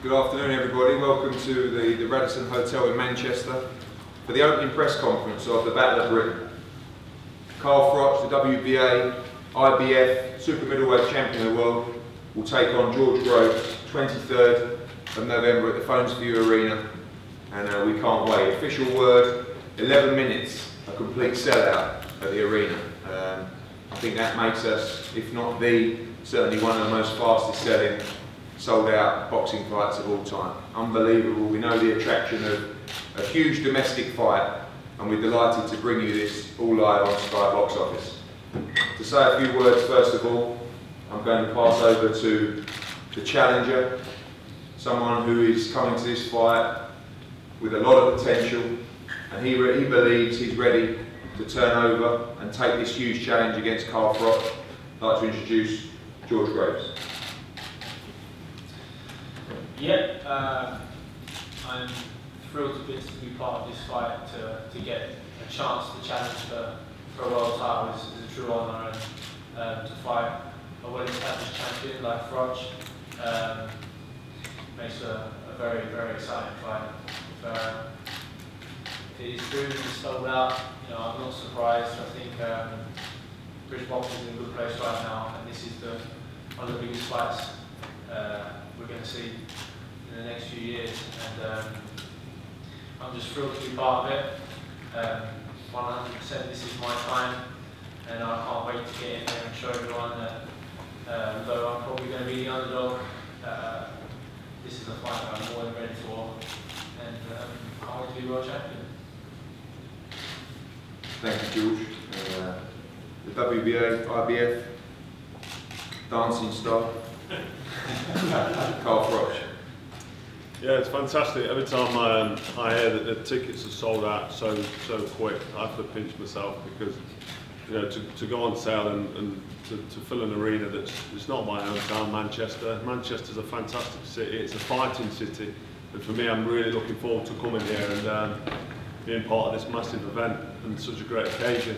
Good afternoon everybody, welcome to the Radisson Hotel in Manchester for the opening press conference of the Battle of Britain. Carl Froch, the WBA, IBF, super middleweight champion of the world, will take on George Groves 23rd of November at the Phones for You Arena, and we can't wait. Official word, 11 minutes, a complete sellout at the arena. I think that makes us, if not the, certainly one of the most fastest selling sold out boxing fights of all time. Unbelievable. We know the attraction of a huge domestic fight, and we're delighted to bring you this all live on Sky Box Office. To say a few words, first of all, I'm going to pass over to the challenger, someone who is coming to this fight with a lot of potential, and he believes he's ready to turn over and take this huge challenge against Carl Froch. I'd like to introduce George Groves. I'm thrilled to be part of this fight, to get a chance to challenge for a world title is a true honour, and to fight a well-established champion like Froch makes a very, very exciting fight. If it is true it's sold out, I'm not surprised. I think British boxing is in a good place right now, and this is one of the biggest fights we're going to see in the next few years, and I'm just thrilled to be part of it. 100% this is my time, and I can't wait to get in there and show everyone that although I'm probably going to be the underdog, this is a fight that I'm more than ready for, and I want to be world champion. Thank you, George. The WBA, IBF, dancing star, Carl Froch. Yeah, it's fantastic. Every time I hear that the tickets are sold out so quick, I have to pinch myself, because to go on sale and to fill an arena it's not my hometown, Manchester. Manchester's a fantastic city. It's a fighting city, and for me, I'm really looking forward to coming here and being part of this massive event and such a great occasion.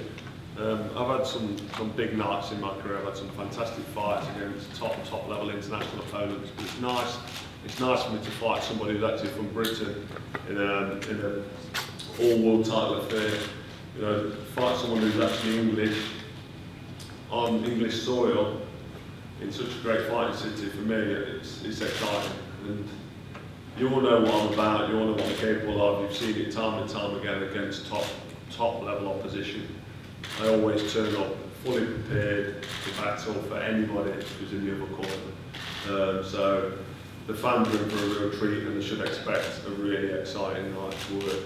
I've had some big nights in my career. I've had some fantastic fights against top level international opponents. But it's nice for me to fight somebody who's actually from Britain in a all-world title affair. Fight someone who's actually English on English soil in such a great fighting city. For me, it's exciting. And you all know what I'm about. You all know what I'm capable of. You've seen it time and time again against top level opposition. I always turn up fully prepared to battle for anybody who's in the other corner. So the fans are in for a real treat, and they should expect a really exciting night to work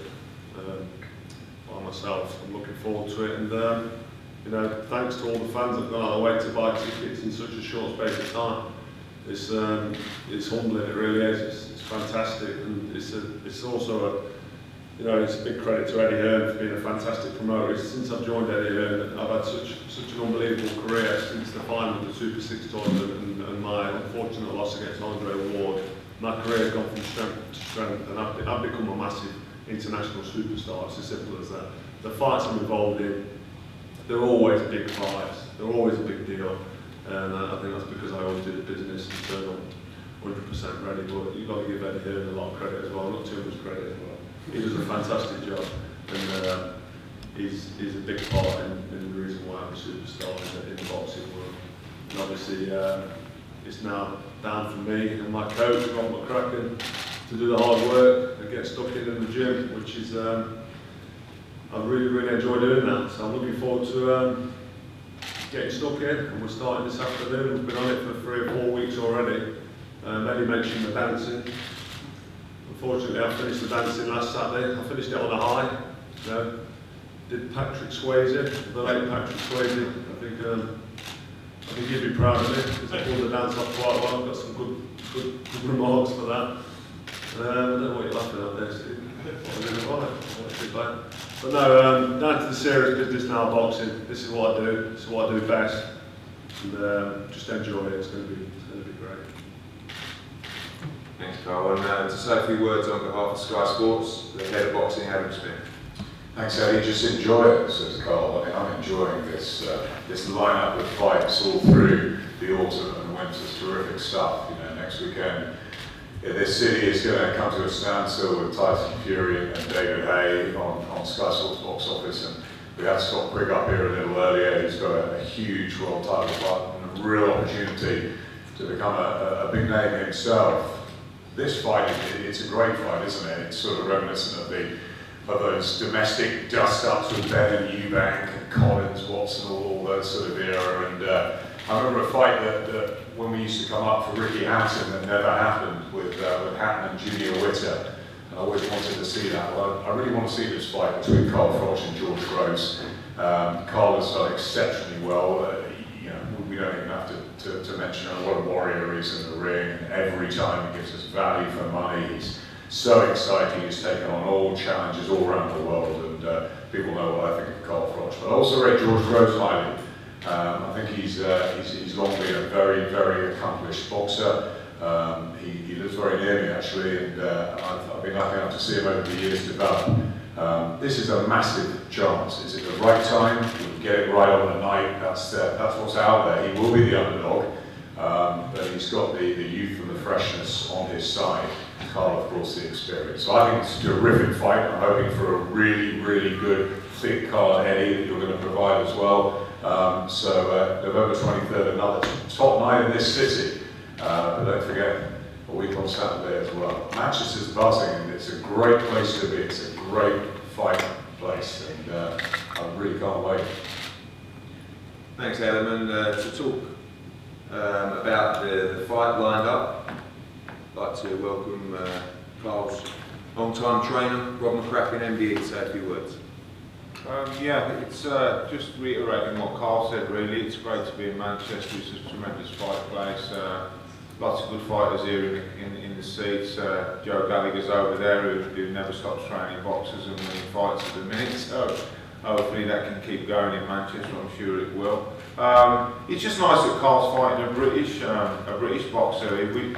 by myself. I'm looking forward to it, and thanks to all the fans that have gone out of the way to buy tickets in such a short space of time. It's humbling, it really is. It's fantastic, and it's also it's a big credit to Eddie Hearn for being a fantastic promoter. Since I've joined Eddie Hearn, I've had such an unbelievable career since the final of the Super 6 tournament and my unfortunate loss against Andre Ward. My career has gone from strength to strength, and I've become a massive international superstar. It's as simple as that. The fights I'm involved in, they're always big fights. They're always a big deal, and I think that's because I always do the business and turn up 100% ready. But you've got to give Eddie Hearn a lot of credit as well, not too much credit as well. He does a fantastic job, and he's a big part in the reason why I'm a superstar in the boxing world. And obviously, it's now down for me and my coach, Rob McCracken, to do the hard work and get stuck in the gym, which is I really enjoy doing that. So I'm looking forward to getting stuck in, and we're starting this afternoon. We've been on it for 3 or 4 weeks already. Eddie mentioned the dancing. Unfortunately, I finished the dancing last Saturday. I finished it on a high. Did Patrick Swayze, the late Patrick Swayze. I think he'd be proud of me, because I pulled the dance off quite well. I've got some good remarks for that. I don't know what you're laughing at there, Steve. But no, down to the serious business now, boxing. This is what I do. This is what I do best. And just enjoy it. It's going to be great. Thanks, Carl. And to say a few words on behalf of Sky Sports, the head of boxing, Adam Smith. Thanks, Eddie. Just enjoy it, says Carl. I mean, I'm enjoying this lineup of fights all through the autumn and winter. Terrific stuff. Next weekend this city is going to come to a standstill with Tyson Fury and David Haye on Sky Sports box office, and we had Scott Prigg up here a little earlier, who's got a huge world title fight and a real opportunity to become a big name himself. This fight, it's a great fight, isn't it? It's sort of reminiscent of those domestic dust-ups with Ben and Eubank and Collins, Watson, all that sort of era. And I remember a fight that when we used to come up for Ricky Hatton that never happened with Hatton and Junior Witter. And I always wanted to see that. Well, I really want to see this fight between Carl Froch and George Groves. Carl has done exceptionally well. You know, we don't even have to mention what a warrior he is in the ring. And every time he gives us value for money. He's so exciting. He's taken on all challenges all around the world, and people know what I think of Carl Froch. But I also rate George Groves highly. I think he's long been a very, very accomplished boxer. He lives very near me actually, and I've been lucky enough to see him over the years develop. This is a massive chance. Is it the right time? He'll get it right on the night. That's what's out there. He will be the underdog, but he's got the youth and the freshness on his side. Carl, of course, the experience. So I think it's a terrific fight. I'm hoping for a really, really good, thick card, Eddie, that you're going to provide as well. So November 23rd, another top night in this city. But don't forget, a week on Saturday as well. Manchester's buzzing, and it's a great place to be. It's a great fight place, and I really can't wait. Thanks, Adam. And to talk about the fight lined up, I'd like to welcome Carl's long-time trainer, Rob McCracken, MBE, to say a few words. Yeah, it's just reiterating what Carl said really. It's great to be in Manchester. It's a tremendous fight place. Lots of good fighters here in the seats. Joe Gallagher's over there who never stops training boxers and winning fights at the minute. So hopefully that can keep going in Manchester. I'm sure it will. It's just nice that Carl's fighting a British boxer. We've been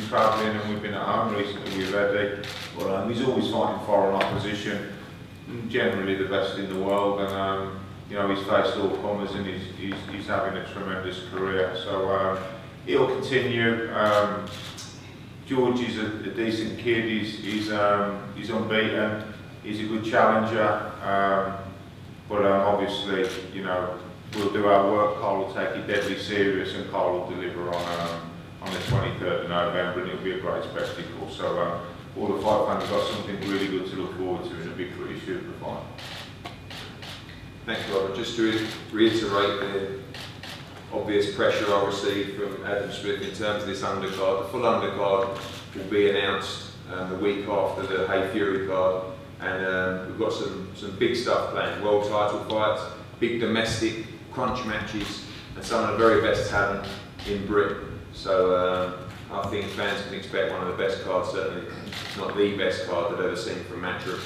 travelling and we've been at home recently with Eddie. But he's always fighting foreign opposition. Generally the best in the world, and he's faced all comers and he's having a tremendous career. So he'll continue. George is a decent kid. He's unbeaten. He's a good challenger. But obviously, we'll do our work. Carl will take it deadly serious, and Carl will deliver on the 23rd of November, and it'll be a great spectacle. So. All the fight fans have got something really good to look forward to in a big British super fight. Thanks, Robert. Just to reiterate the obvious pressure I received from Adam Smith in terms of this undercard. The full undercard will be announced the week after the Haye Fury card, and we've got some big stuff planned. World title fights, big domestic crunch matches, and some of the very best talent in Britain. So I think fans can expect one of the best cards, certainly not the best card they've ever seen from Matchroom,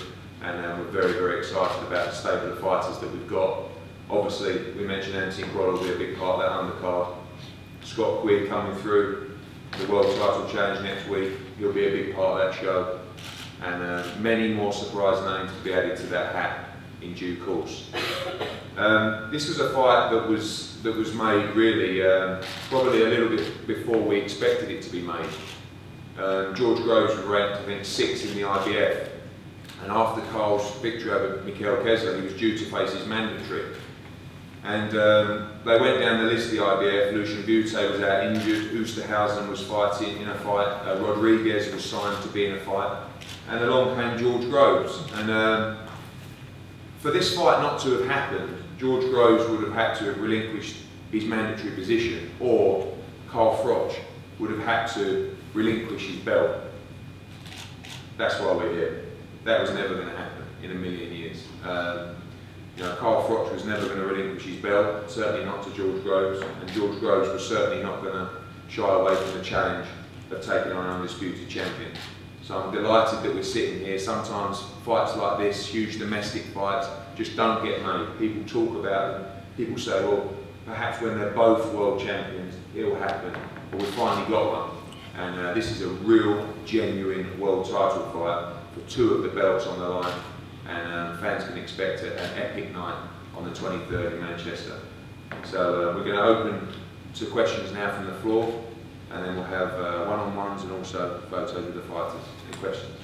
and we're very, very excited about the stable of fighters that we've got. Obviously, we mentioned Anthony Grodd will be a big part of that undercard. Scott Quigg coming through the World Title Challenge next week, he'll be a big part of that show, and many more surprise names to be added to that hat in due course. This was a fight that was made really probably a little bit before we expected it to be made. George Groves was ranked, I think, 6th in the IBF, and after Carl's victory over Mikhail Kessler, he was due to face his mandatory. And they went down the list of the IBF. Lucian Butte was out injured, Oosterhausen was fighting in a fight, Rodriguez was signed to be in a fight, and along came George Groves. And for this fight not to have happened, George Groves would have had to have relinquished his mandatory position, or Carl Froch would have had to relinquish his belt. That's why we're here. That was never going to happen in a million years. Carl Froch was never going to relinquish his belt, certainly not to George Groves, and George Groves was certainly not going to shy away from the challenge of taking on an undisputed champion. So I'm delighted that we're sitting here. Sometimes fights like this, huge domestic fights, just don't get made. People talk about them. People say, well, perhaps when they're both world champions, it'll happen. But we've finally got one. And this is a real, genuine world title fight for 2 of the belts on the line. And fans can expect an epic night on the 23rd in Manchester. So we're going to open to questions now from the floor. and then we'll have one-on-ones and also photos with the fighters. Any questions?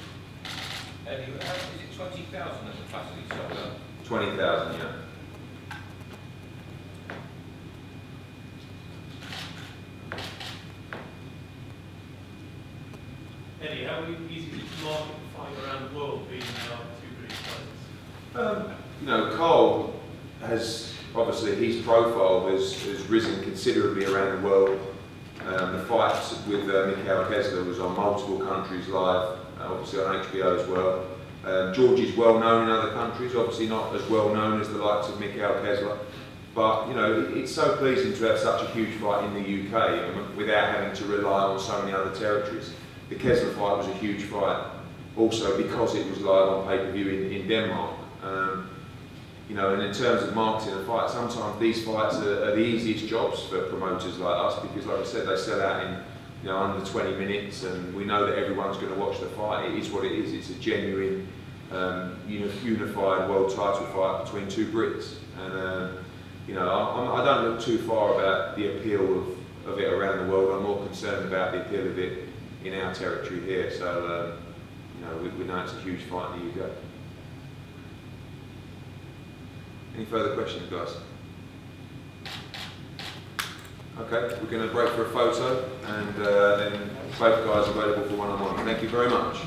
And is it 20,000 as a capacity sold out? 20,000, yeah. Eddie, how easy is it to market the fight around the world being two British fighters? You know, Carl has, obviously his profile has risen considerably around the world. The fights with Mikhail Kessler was on multiple countries live, obviously on HBO as well. George is well known in other countries, obviously not as well known as the likes of Mikhail Kessler. But, you know, it's so pleasing to have such a huge fight in the UK without having to rely on so many other territories. The Kessler fight was a huge fight, also because it was live on pay-per-view in Denmark. You know, and in terms of marketing a fight, sometimes these fights are the easiest jobs for promoters like us because, like I said, they sell out in under 20 minutes, and we know that everyone's going to watch the fight. It is what it is. It's a genuine, unified world title fight between two Brits. And you know, I don't look too far about the appeal of it around the world. I'm more concerned about the appeal of it in our territory here. So, you know, we know it's a huge fight in the UK. Any further questions, guys? Okay, we're going to break for a photo, and then both guys are available for one-on-one. Thank you very much.